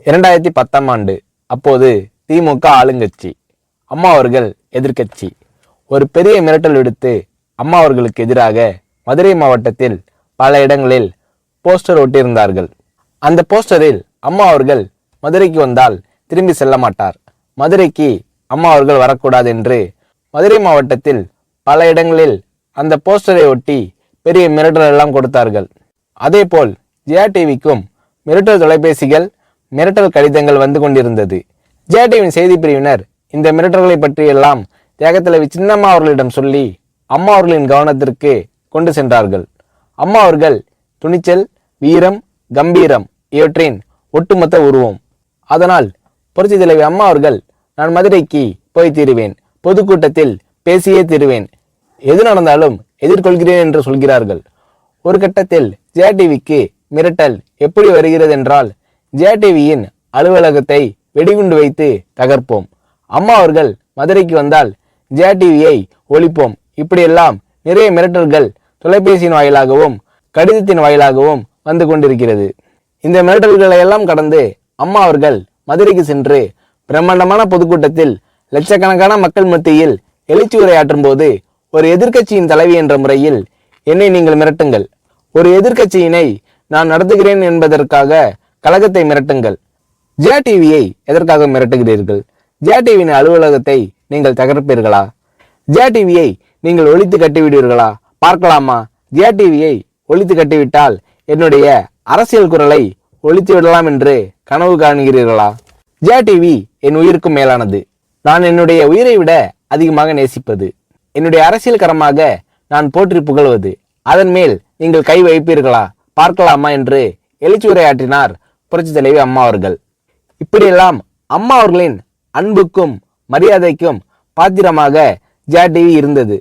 2010ஆம் ஆண்டு. அப்போது திமுக ஆளுங்கட்சி, அம்மா அவர்கள் எதிர்க்கட்சி. ஒரு பெரிய மிரட்டல் விடுத்து அம்மா அவர்களுக்கு எதிராக மதுரை மாவட்டத்தில் பல இடங்களில் போஸ்டர் ஒட்டியிருந்தார்கள். அந்த போஸ்டரில் அம்மா அவர்கள் மதுரைக்கு வந்தால் திரும்பி செல்ல மாட்டார், மதுரைக்கு அம்மா அவர்கள் வரக்கூடாது என்று மதுரை மாவட்டத்தில் பல இடங்களில் அந்த போஸ்டரை ஒட்டி பெரிய மிரட்டல் எல்லாம் கொடுத்தார்கள். அதேபோல் ஜெயா டிவிக்கும் மிரட்டல் தொலைபேசிகள், மிரட்டல் கடிதங்கள் வந்து கொண்டிருந்தது. ஜெயா டிவியின் செய்தி பிரிவினர் இந்த மிரட்டல்களை பற்றியெல்லாம் தியாகத்தலைவி சின்னம்மா அவர்களிடம் சொல்லி அம்மா அவர்களின் கவனத்திற்கு கொண்டு சென்றார்கள். அம்மா அவர்கள் துணிச்சல், வீரம், கம்பீரம் இவற்றின் ஒட்டுமொத்த உருவம். அதனால் புரட்சி தலைவி அம்மா அவர்கள், நான் மதுரைக்கு போய் தீருவேன், பொதுக்கூட்டத்தில் பேசியே தீருவேன், எது நடந்தாலும் எதிர்கொள்கிறேன் என்று சொல்கிறார்கள். ஒரு கட்டத்தில் ஜெயா டிவிக்கு மிரட்டல் எப்படி வருகிறது என்றால், ஜெயா டிவியின் அலுவலகத்தை வெடிகுண்டு வைத்து தகர்ப்போம், அம்மா அவர்கள் மதுரைக்கு வந்தால் ஜெயா டிவியை ஒழிப்போம், இப்படியெல்லாம் நிறைய மிரட்டல்கள் தொலைபேசியின் வாயிலாகவும் கடிதத்தின் வாயிலாகவும் வந்து கொண்டிருக்கிறது. இந்த மிரட்டல்களை எல்லாம் கடந்து அம்மா அவர்கள் மதுரைக்கு சென்று பிரம்மாண்டமான பொதுக்கூட்டத்தில் லட்சக்கணக்கான மக்கள் மத்தியில் எழுச்சி உரையாற்றும் போது, ஒரு எதிர்க்கட்சியின் தலைவி என்ற முறையில் என்னை நீங்கள் மிரட்டுங்கள், ஒரு எதிர்க்கட்சியினை நான் நடத்துகிறேன் என்பதற்காக கழகத்தை மிரட்டுங்கள், ஜெயா டிவியை எதற்காக மிரட்டுகிறீர்கள், ஜெயா டிவியின் அலுவலகத்தை நீங்கள் தகர்ப்பீர்களா, ஜெயா டிவியை நீங்கள் ஒழித்து கட்டிவிடுவீர்களா, பார்க்கலாமா, ஜெயா டிவியை ஒழித்து கட்டிவிட்டால் என்னுடைய அரசியல் குரலை ஒழித்து விடலாம் என்று கனவு காண்கிறீர்களா? ஜெயா டிவி என் உயிருக்கும் மேலானது, நான் என்னுடைய உயிரை விட அதிகமாக நேசிப்பது, என்னுடைய அரசியல் கரமாக நான் போற்றி புகழ்வது, அதன் மேல் நீங்கள் கை வைப்பீர்களா, பார்க்கலாமா என்று எழுச்சி உரையாற்றினார் புரட்சி தலைவி அம்மா அவர்கள். இப்படியெல்லாம் அம்மா அவர்களின் அன்புக்கும் மரியாதைக்கும் பாத்திரமாக ஜெயா டிவி இருந்தது.